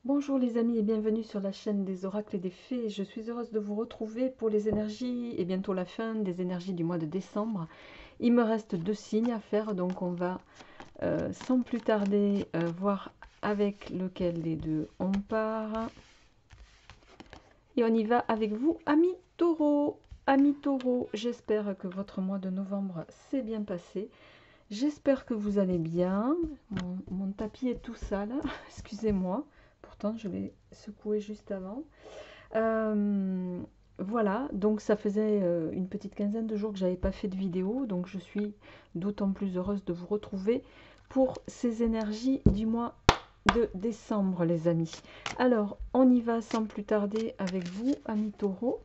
Bonjour les amis et bienvenue sur la chaîne des oracles et des fées. Je suis heureuse de vous retrouver pour les énergies et bientôt la fin des énergies du mois de décembre. Il me reste 2 signes à faire, donc on va sans plus tarder voir avec lequel des deux on part. Et on y va avec vous, amis taureaux. Amis taureaux, j'espère que votre mois de novembre s'est bien passé. J'espère que vous allez bien. Mon tapis est tout sale, excusez-moi. Pourtant, je l'ai secoué juste avant. Voilà, donc ça faisait une petite quinzaine de jours que j'avais pas fait de vidéo, donc je suis d'autant plus heureuse de vous retrouver pour ces énergies du mois de décembre, les amis. Alors, on y va sans plus tarder avec vous, amis taureaux,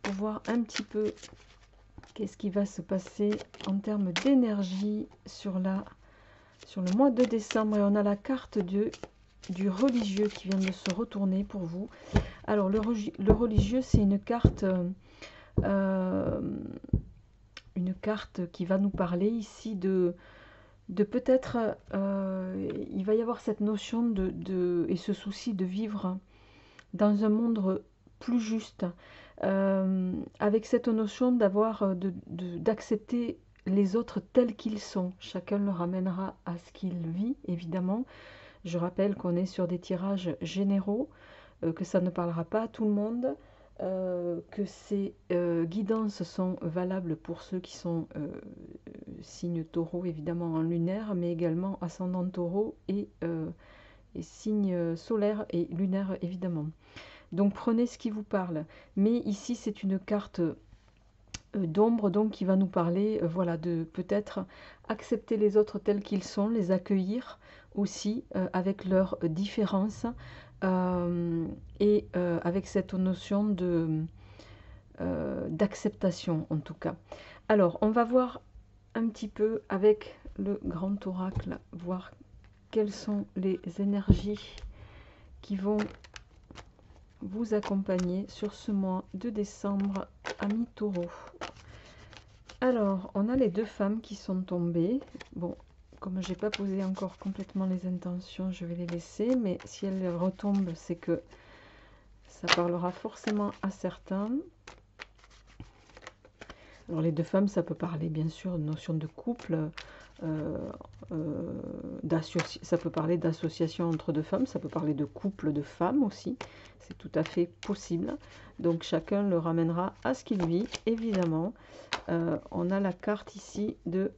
pour voir un petit peu qu'est-ce qui va se passer en termes d'énergie sur le mois de décembre. Et on a la carte du religieux qui vient de se retourner pour vous. Alors, le religieux, c'est une carte qui va nous parler ici de peut-être, il va y avoir cette notion et ce souci de vivre dans un monde plus juste, avec cette notion d'accepter les autres tels qu'ils sont. Chacun le ramènera à ce qu'il vit, évidemment. Je rappelle qu'on est sur des tirages généraux, que ça ne parlera pas à tout le monde, que ces guidances sont valables pour ceux qui sont signes taureau, évidemment en lunaire, mais également ascendant taureau et signes solaire et lunaire, évidemment. Donc prenez ce qui vous parle. Mais ici, c'est une carte d'ombre donc qui va nous parler voilà, de peut-être accepter les autres tels qu'ils sont, les accueillir aussi avec leurs différences et avec cette notion d'acceptation en tout cas. Alors on va voir un petit peu avec le grand oracle, voir quelles sont les énergies qui vont vous accompagner sur ce mois de décembre, amis taureaux. Alors, on a les deux femmes qui sont tombées. Bon, comme j'ai pas posé encore complètement les intentions, je vais les laisser. Mais si elles retombent, c'est que ça parlera forcément à certains. Alors, les deux femmes, ça peut parler bien sûr de notion de couple. Ça peut parler d'association entre deux femmes. Ça peut parler de couple de femmes aussi. C'est tout à fait possible. Donc, chacun le ramènera à ce qu'il vit, évidemment. On a la carte ici de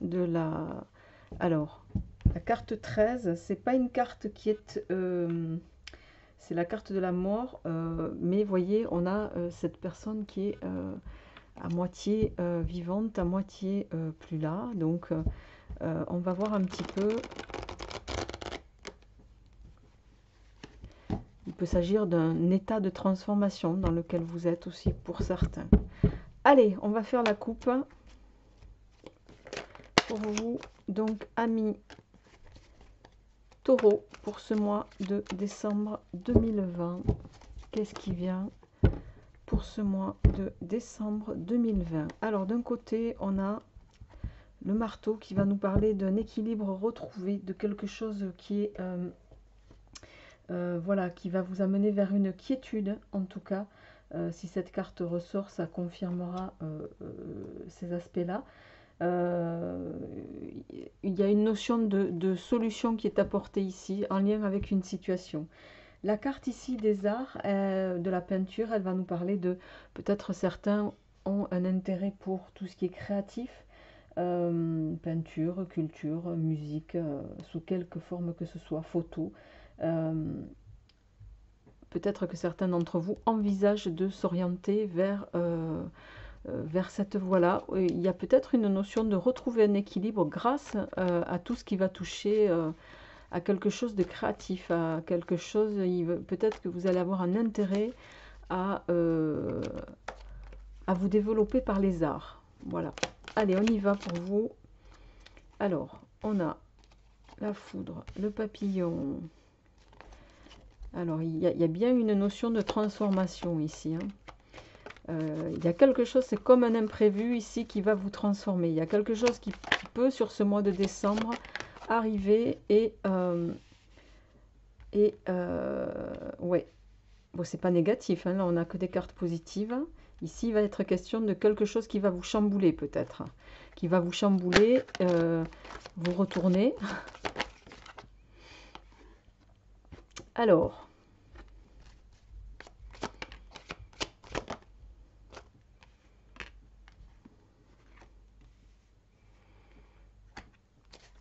la... Alors, la carte 13, c'est pas une carte qui est... c'est la carte de la mort, mais voyez, on a cette personne qui est à moitié vivante, à moitié plus là. Donc, on va voir un petit peu... Il peut s'agir d'un état de transformation dans lequel vous êtes aussi pour certains. Allez, on va faire la coupe pour vous, donc amis taureau, pour ce mois de décembre 2020. Qu'est-ce qui vient pour ce mois de décembre 2020? Alors d'un côté, on a le marteau qui va nous parler d'un équilibre retrouvé, de quelque chose qui est voilà, qui va vous amener vers une quiétude en tout cas. Si cette carte ressort, ça confirmera ces aspects-là. Il y a une notion de solution qui est apportée ici en lien avec une situation. La carte ici des arts, de la peinture, elle va nous parler de peut-être certains ont un intérêt pour tout ce qui est créatif, peinture, culture, musique, sous quelque forme que ce soit, photo. Peut-être que certains d'entre vous envisagent de s'orienter vers cette voie-là. Il y a peut-être une notion de retrouver un équilibre grâce à tout ce qui va toucher à quelque chose de créatif, à quelque chose, peut-être que vous allez avoir un intérêt à vous développer par les arts. Voilà. Allez, on y va pour vous. Alors, on a la foudre, le papillon. Alors, il y a bien une notion de transformation ici, hein. Il y a quelque chose, c'est comme un imprévu ici qui va vous transformer. Il y a quelque chose qui peut, sur ce mois de décembre, arriver et Et ouais, bon, c'est pas négatif, hein, là on n'a que des cartes positives. Ici, il va être question de quelque chose qui va vous chambouler peut-être. Qui va vous chambouler, vous retournez. Alors,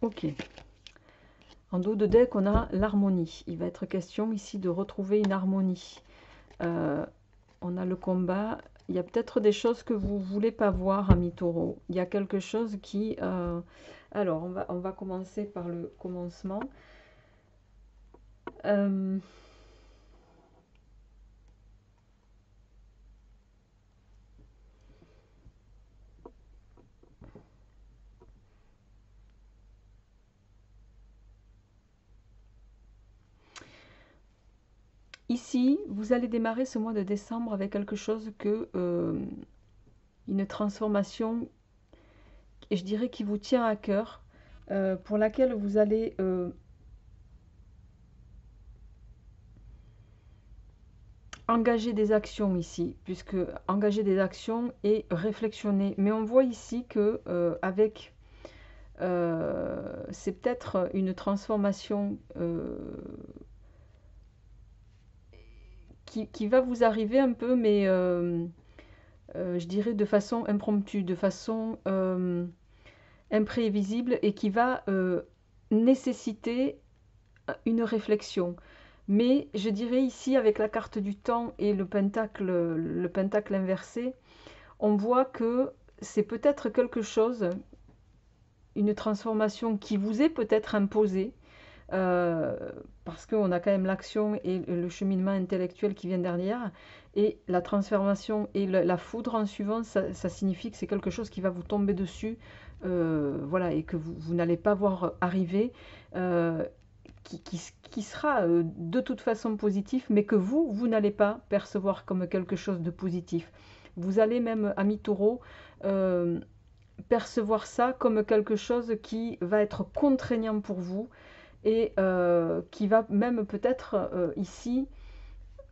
ok. En dos de deck, on a l'harmonie. Il va être question ici de retrouver une harmonie. On a le combat. Il y a peut-être des choses que vous ne voulez pas voir, ami taureau. Il y a quelque chose qui... Alors, on va commencer par le commencement. Ici, vous allez démarrer ce mois de décembre avec quelque chose que... une transformation, et je dirais, qui vous tient à cœur, pour laquelle vous allez... engager des actions ici, puisque engager des actions et réflexionner. Mais on voit ici que avec c'est peut-être une transformation qui va vous arriver un peu, mais je dirais de façon impromptue, de façon imprévisible, et qui va nécessiter une réflexion. Mais je dirais ici, avec la carte du temps et le pentacle inversé, on voit que c'est peut-être quelque chose, une transformation qui vous est peut-être imposée, parce qu'on a quand même l'action et le cheminement intellectuel qui vient derrière, et la transformation et la foudre en suivant, ça signifie que c'est quelque chose qui va vous tomber dessus, voilà, et que vous n'allez pas voir arriver, qui sera de toute façon positif, mais que vous n'allez pas percevoir comme quelque chose de positif. Vous allez même, ami taureau, percevoir ça comme quelque chose qui va être contraignant pour vous, et qui va même peut-être ici,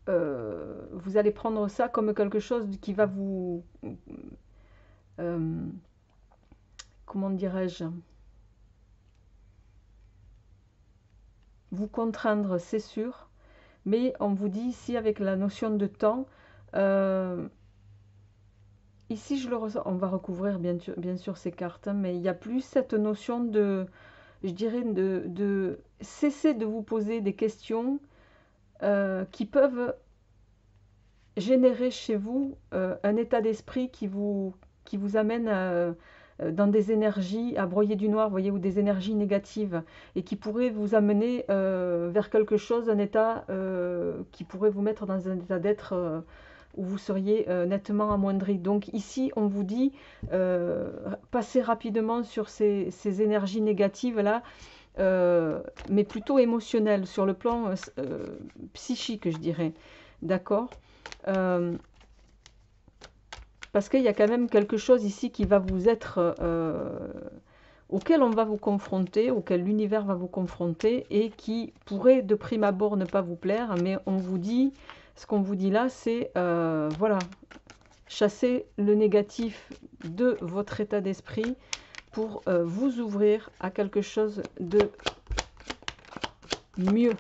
vous allez prendre ça comme quelque chose qui va vous... comment dirais-je, vous contraindre, c'est sûr, mais on vous dit ici avec la notion de temps, ici je le ressens, on va recouvrir bien sûr ces cartes, hein, mais il y a plus cette notion de, je dirais, de cesser de vous poser des questions qui peuvent générer chez vous un état d'esprit qui vous amène dans des énergies à broyer du noir, voyez, ou des énergies négatives, et qui pourrait vous amener vers quelque chose, un état qui pourrait vous mettre dans un état d'être où vous seriez nettement amoindri. Donc ici, on vous dit, passez rapidement sur ces énergies négatives-là, mais plutôt émotionnelles, sur le plan psychique, je dirais. D'accord? Parce qu'il y a quand même quelque chose ici qui va vous être... auquel on va vous confronter, auquel l'univers va vous confronter, et qui pourrait de prime abord ne pas vous plaire, mais on vous dit, ce qu'on vous dit là, c'est, voilà, chasser le négatif de votre état d'esprit pour vous ouvrir à quelque chose de mieux.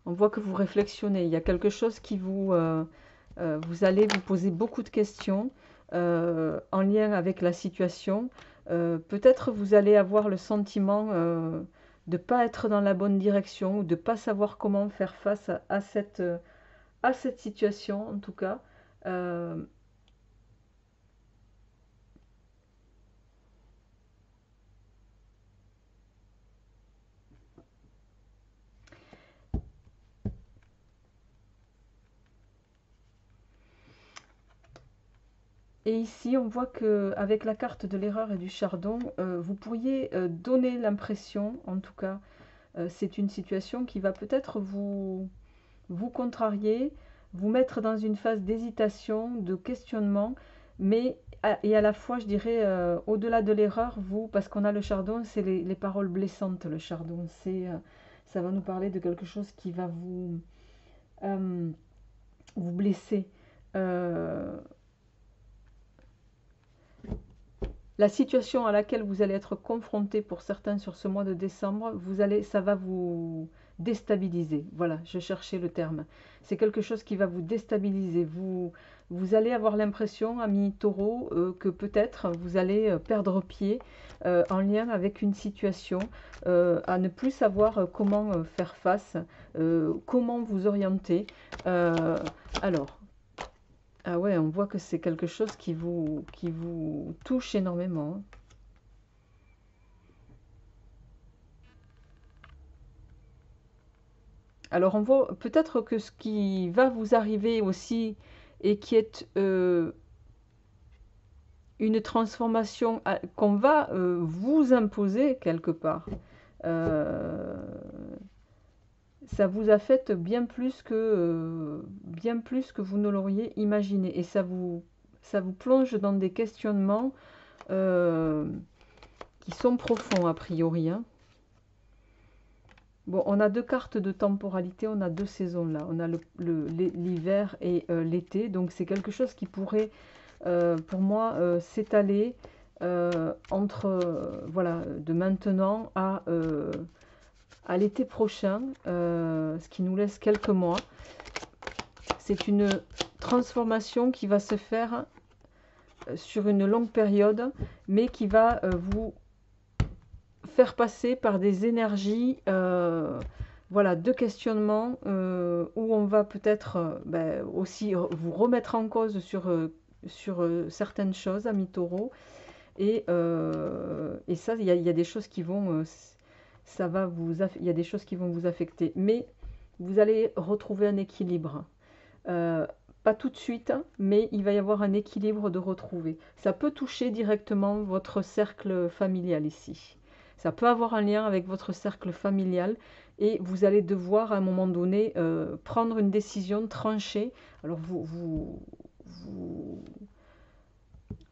On voit que vous réflexionnez, il y a quelque chose qui vous... vous allez vous poser beaucoup de questions en lien avec la situation. Peut-être vous allez avoir le sentiment de ne pas être dans la bonne direction, ou de ne pas savoir comment faire face à cette situation, en tout cas. Et ici, on voit qu'avec la carte de l'erreur et du chardon, vous pourriez donner l'impression, en tout cas, c'est une situation qui va peut-être vous contrarier, vous mettre dans une phase d'hésitation, de questionnement, mais et à la fois, je dirais, au-delà de l'erreur, vous, parce qu'on a le chardon, c'est les paroles blessantes, le chardon. Ça va nous parler de quelque chose qui va euh, vous blesser. Euh, la situation à laquelle vous allez être confronté pour certains sur ce mois de décembre, ça va vous déstabiliser. Voilà, je cherchais le terme. C'est quelque chose qui va vous déstabiliser. Vous allez avoir l'impression, ami taureau, que peut-être vous allez perdre pied en lien avec une situation, à ne plus savoir comment faire face, comment vous orienter. Alors, ah ouais, on voit que c'est quelque chose qui vous touche énormément, hein. Alors on voit peut-être que ce qui va vous arriver aussi et qui est une transformation qu'on va vous imposer quelque part, euh, ça vous affecte bien plus que vous ne l'auriez imaginé. Et ça vous plonge dans des questionnements euh, qui sont profonds a priori, hein. Bon, on a deux cartes de temporalité, on a deux saisons là. On a l'hiver et l'été. Donc c'est quelque chose qui pourrait, pour moi, s'étaler entre, voilà, de maintenant à l'été prochain, ce qui nous laisse quelques mois. C'est une transformation qui va se faire sur une longue période, mais qui va vous faire passer par des énergies voilà, de questionnement où on va peut-être aussi vous remettre en cause sur certaines choses, amis taureau. Et ça, il y a des choses qui vont, il y a des choses qui vont vous affecter. Mais vous allez retrouver un équilibre. Euh, Pas tout de suite, mais il va y avoir un équilibre de retrouver. Ça peut toucher directement votre cercle familial ici. Ça peut avoir un lien avec votre cercle familial et vous allez devoir à un moment donné prendre une décision tranchée. Alors vous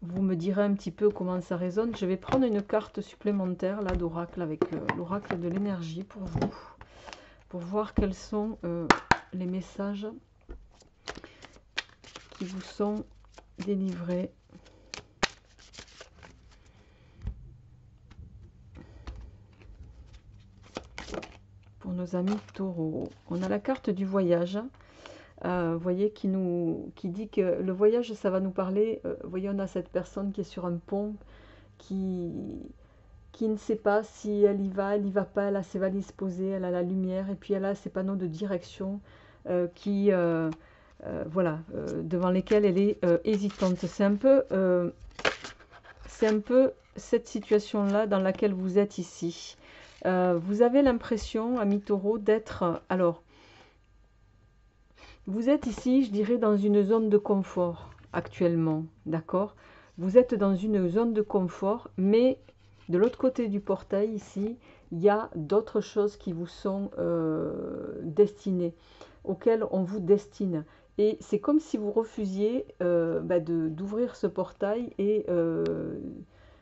me direz un petit peu comment ça résonne. Je vais prendre une carte supplémentaire là d'oracle avec l'oracle de l'énergie pour vous, pour voir quels sont les messages qui vous sont délivrés. Pour nos amis taureaux, on a la carte du voyage. Vous voyez, qui dit que le voyage, ça va nous parler. Vous voyez, on a cette personne qui est sur un pont, qui, qui ne sait pas si elle y va pas, elle a ses valises posées, elle a la lumière, et puis elle a ses panneaux de direction voilà, devant lesquels elle est hésitante. C'est un peu cette situation-là dans laquelle vous êtes ici. Vous avez l'impression, ami taureau, d'être... Alors, vous êtes ici, je dirais, dans une zone de confort actuellement, d'accord? Vous êtes dans une zone de confort, mais de l'autre côté du portail, ici, il y a d'autres choses qui vous sont destinées, auxquelles on vous destine. Et c'est comme si vous refusiez d'ouvrir ce portail et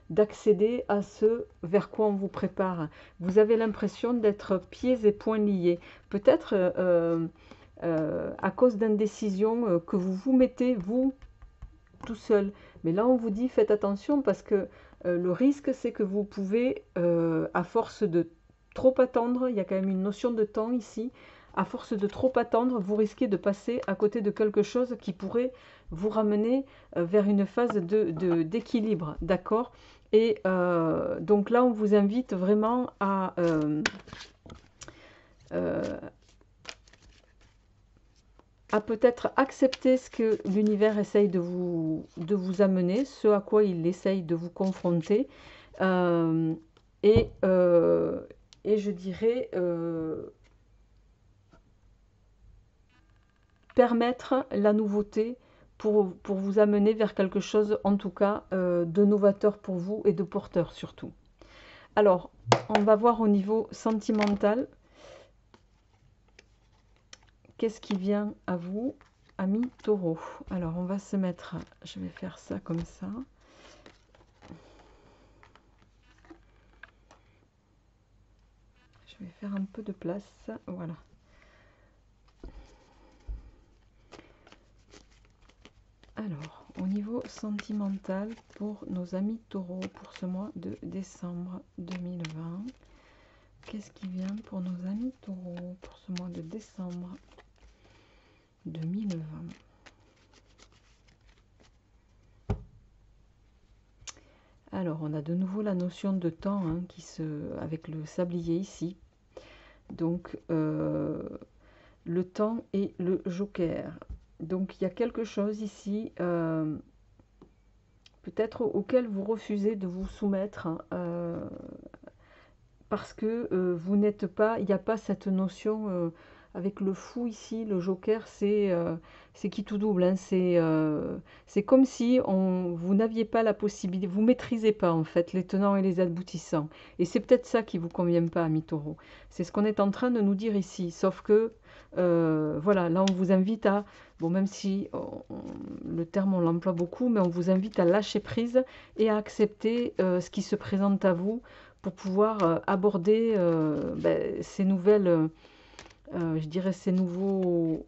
d'accéder à ce vers quoi on vous prépare. Vous avez l'impression d'être pieds et poings liés. Peut-être à cause d'indécision que vous vous mettez, vous, tout seul. Mais là, on vous dit, faites attention parce que le risque, c'est que vous pouvez, à force de trop attendre, il y a quand même une notion de temps ici, à force de trop attendre, vous risquez de passer à côté de quelque chose qui pourrait vous ramener vers une phase d'équilibre, d'accord? Et donc là, on vous invite vraiment à peut-être accepter ce que l'univers essaye de vous amener, ce à quoi il essaye de vous confronter, euh, et, euh, et je dirais permettre la nouveauté pour vous amener vers quelque chose, en tout cas, de novateur pour vous et de porteur surtout. Alors, on va voir au niveau sentimental. Qu'est-ce qui vient à vous, ami taureau? Alors, on va se mettre, je vais faire ça comme ça. Je vais faire un peu de place, voilà. Alors, au niveau sentimental, pour nos amis taureaux, pour ce mois de décembre 2020, qu'est-ce qui vient pour nos amis taureaux pour ce mois de décembre 2020? Alors, on a de nouveau la notion de temps hein, avec le sablier ici. Donc, le temps et le joker. Donc, il y a quelque chose ici, peut-être auquel vous refusez de vous soumettre, parce que vous n'êtes pas, il n'y a pas cette notion avec le fou ici, le joker, c'est qui tout double, hein, c'est comme si vous n'aviez pas la possibilité, vous ne maîtrisez pas en fait les tenants et les aboutissants. Et c'est peut-être ça qui ne vous convient pas, ami Taureau. C'est ce qu'on est en train de nous dire ici, sauf que, voilà, là on vous invite à, bon même si le terme on l'emploie beaucoup, mais on vous invite à lâcher prise et à accepter ce qui se présente à vous, pour pouvoir aborder ces nouvelles, je dirais ces nouveaux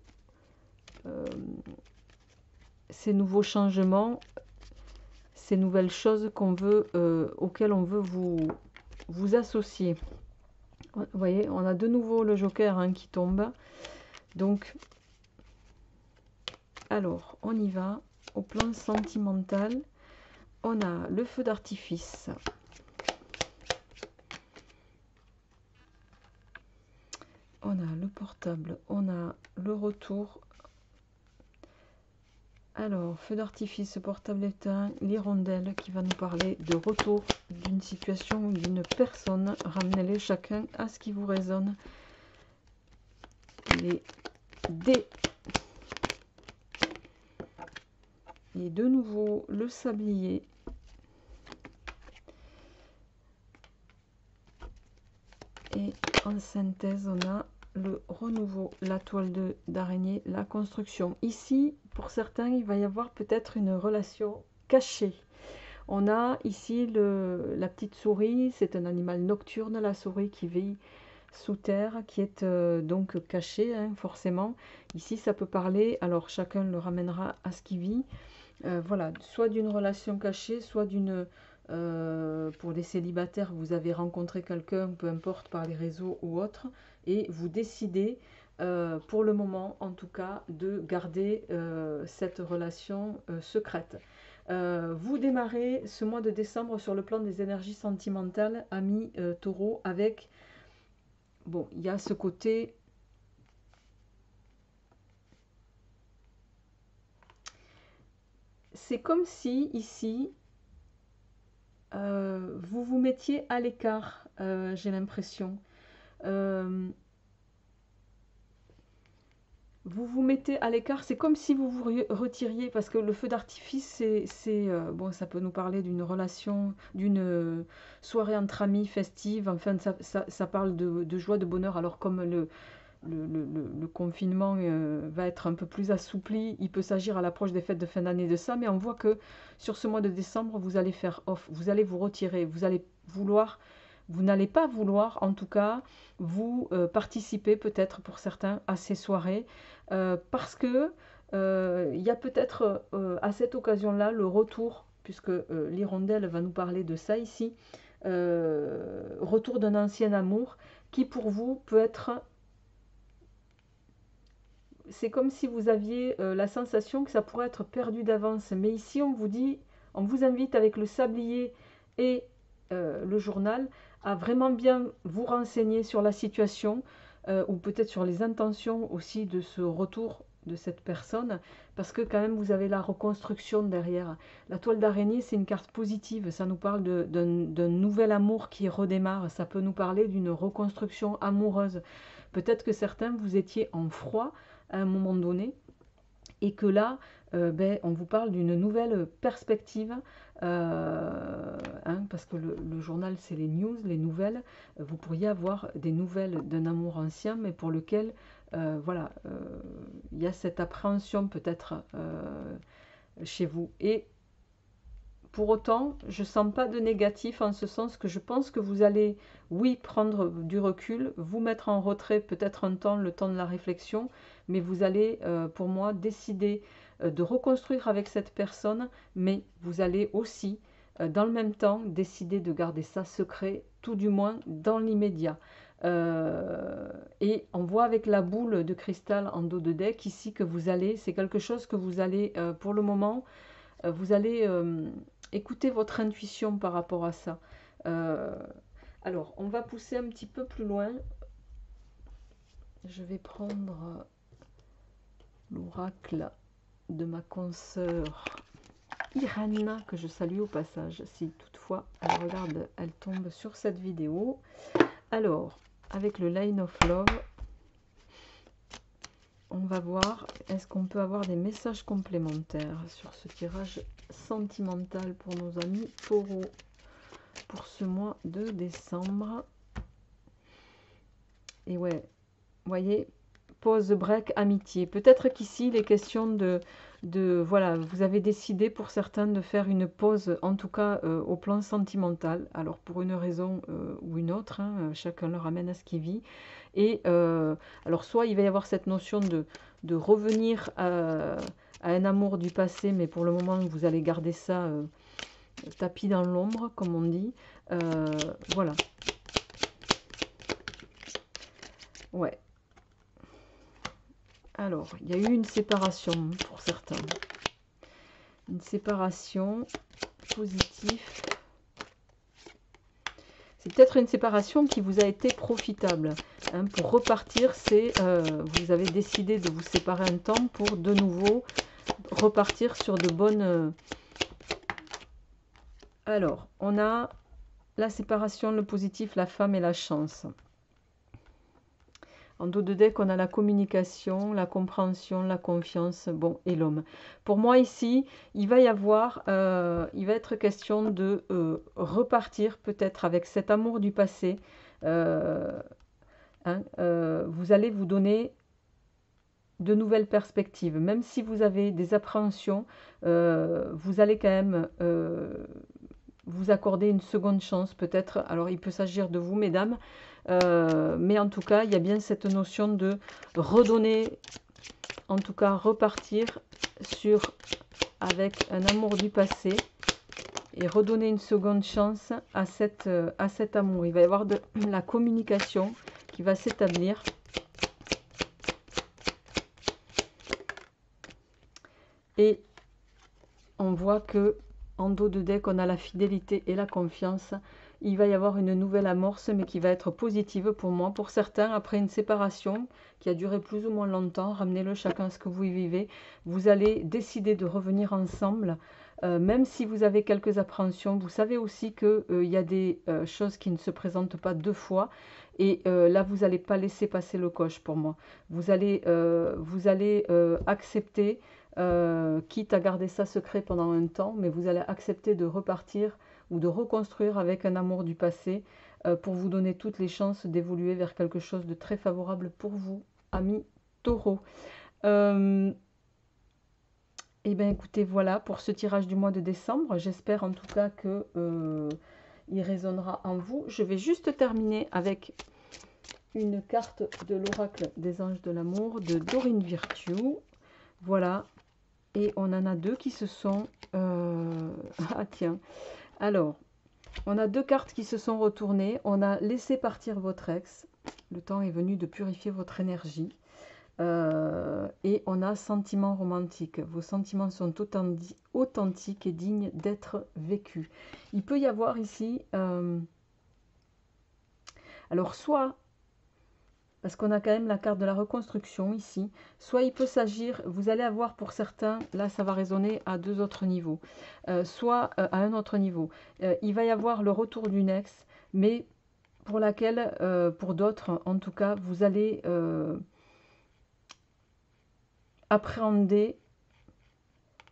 changements, ces nouvelles choses auxquelles on veut vous associer. Vous voyez, on a de nouveau le joker hein, qui tombe. Donc, alors, on y va. Au plan sentimental, on a le feu d'artifice. On a le portable, on a le retour. Alors, feu d'artifice, portable éteint, l'hirondelle qui va nous parler de retour d'une situation ou d'une personne. Ramenez-les chacun à ce qui vous résonne. Les dés. Et de nouveau, le sablier. Et en synthèse, on a le renouveau, la toile d'araignée, la construction. Ici, pour certains, il va y avoir peut-être une relation cachée. On a ici la petite souris, c'est un animal nocturne, la souris qui vit sous terre, qui est donc cachée, hein, forcément. Ici, ça peut parler, alors chacun le ramènera à ce qu'il vit. Voilà, soit d'une relation cachée, soit d'une... pour les célibataires, vous avez rencontré quelqu'un, peu importe par les réseaux ou autres, et vous décidez, pour le moment en tout cas, de garder cette relation secrète. Vous démarrez ce mois de décembre sur le plan des énergies sentimentales, amis taureaux, avec, bon, il y a ce côté... C'est comme si, ici, vous vous mettiez à l'écart, j'ai l'impression. Vous vous mettez à l'écart, c'est comme si vous vous retiriez, parce que le feu d'artifice, bon, ça peut nous parler d'une relation, d'une soirée entre amis, festive, enfin, ça parle de joie, de bonheur, alors comme le confinement va être un peu plus assoupli, il peut s'agir à l'approche des fêtes de fin d'année de ça, mais on voit que sur ce mois de décembre, vous allez faire off, vous allez vous retirer, vous n'allez pas vouloir, en tout cas, vous participer peut-être pour certains à ces soirées, parce que il y a peut-être à cette occasion-là le retour, puisque l'hirondelle va nous parler de ça ici, retour d'un ancien amour qui pour vous peut être... C'est comme si vous aviez la sensation que ça pourrait être perdu d'avance. Mais ici, on vous dit, on vous invite avec le sablier et le journal à vraiment bien vous renseigner sur la situation ou peut-être sur les intentions aussi de ce retour de cette personne, parce que quand même vous avez la reconstruction derrière. La toile d'araignée, c'est une carte positive, ça nous parle d'un nouvel amour qui redémarre, ça peut nous parler d'une reconstruction amoureuse. Peut-être que certains, vous étiez en froid à un moment donné, et que là, on vous parle d'une nouvelle perspective, parce que le journal, c'est les news, les nouvelles. Vous pourriez avoir des nouvelles d'un amour ancien, mais pour lequel, voilà, il y a cette appréhension peut-être chez vous. Et pour autant, je ne sens pas de négatif en ce sens que je pense que vous allez, oui, prendre du recul, vous mettre en retrait peut-être un temps, le temps de la réflexion, mais vous allez, pour moi, décider de reconstruire avec cette personne, mais vous allez aussi, dans le même temps, décider de garder ça secret, tout du moins dans l'immédiat. Et on voit avec la boule de cristal en dos de deck ici que vous allez, c'est quelque chose que vous allez, pour le moment, vous allez écouter votre intuition par rapport à ça. Alors, on va pousser un petit peu plus loin. Je vais prendre l'oracle de ma consoeur Irène, que je salue au passage, si toutefois elle regarde, elle tombe sur cette vidéo. Alors, avec le Line of Love, on va voir, est-ce qu'on peut avoir des messages complémentaires sur ce tirage sentimental pour nos amis taureaux pour ce mois de décembre. Et ouais, vous voyez, pause, break, amitié. Peut-être qu'ici, il est question voilà, vous avez décidé pour certains de faire une pause, en tout cas au plan sentimental. Alors pour une raison ou une autre, hein, chacun le ramène à ce qu'il vit. Et alors soit il va y avoir cette notion de revenir à un amour du passé, mais pour le moment vous allez garder ça tapis dans l'ombre, comme on dit. Voilà. Ouais. Alors, il y a eu une séparation pour certains. Une séparation positive. C'est peut-être une séparation qui vous a été profitable. Hein, pour repartir, c'est vous avez décidé de vous séparer un temps pour de nouveau repartir sur de bonnes... Alors, on a la séparation, le positif, la femme et la chance. En dos de deck, on a la communication, la compréhension, la confiance, bon, et l'homme. Pour moi, ici, il va y avoir, il va être question de repartir peut-être avec cet amour du passé. Vous allez vous donner de nouvelles perspectives. Même si vous avez des appréhensions, vous allez quand même vous accorder une seconde chance peut-être. Alors, il peut s'agir de vous, mesdames. Mais en tout cas, il y a bien cette notion de redonner, en tout cas repartir avec un amour du passé et redonner une seconde chance à cet amour. Il va y avoir de la communication qui va s'établir. Et on voit que en dos de deck, on a la fidélité et la confiance. Il va y avoir une nouvelle amorce, mais qui va être positive pour moi. Pour certains, après une séparation qui a duré plus ou moins longtemps, ramenez-le chacun ce que vous y vivez, vous allez décider de revenir ensemble. Même si vous avez quelques appréhensions, vous savez aussi qu'il y a des choses qui ne se présentent pas deux fois. Et là, vous n'allez pas laisser passer le coche pour moi. Vous allez accepter, quitte à garder ça secret pendant un temps, mais vous allez accepter de repartir ou de reconstruire avec un amour du passé pour vous donner toutes les chances d'évoluer vers quelque chose de très favorable pour vous, amis taureaux. Et bien écoutez, voilà pour ce tirage du mois de décembre. J'espère en tout cas que il résonnera en vous. Je vais juste terminer avec une carte de l'oracle des anges de l'amour de Dorine Virtue. Voilà. Et on en a deux qui se sont... Ah tiens. Alors, on a deux cartes qui se sont retournées. On a laissé partir votre ex. Le temps est venu de purifier votre énergie. Et on a sentiments romantiques. Vos sentiments sont authentiques et dignes d'être vécus. Il peut y avoir ici... alors, soit... parce qu'on a quand même la carte de la reconstruction ici. Soit il peut s'agir, vous allez avoir pour certains, là ça va résonner à deux autres niveaux, soit à un autre niveau. Il va y avoir le retour d'une ex, mais pour laquelle, pour d'autres en tout cas, vous allez appréhender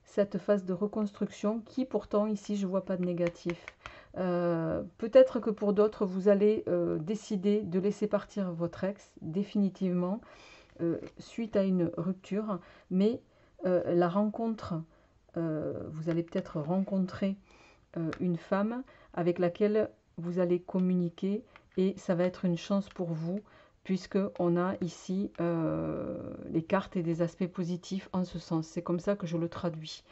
cette phase de reconstruction qui pourtant ici je ne vois pas de négatif. Peut-être que pour d'autres, vous allez décider de laisser partir votre ex définitivement suite à une rupture, mais la rencontre, vous allez peut-être rencontrer une femme avec laquelle vous allez communiquer et ça va être une chance pour vous puisque on a ici les cartes et des aspects positifs en ce sens. C'est comme ça que je le traduis.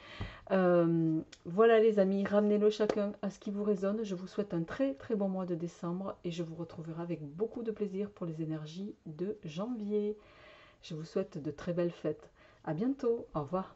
Voilà les amis, ramenez-le chacun à ce qui vous résonne. Je vous souhaite un très très bon mois de décembre et je vous retrouverai avec beaucoup de plaisir pour les énergies de janvier. Je vous souhaite de très belles fêtes. À bientôt, au revoir.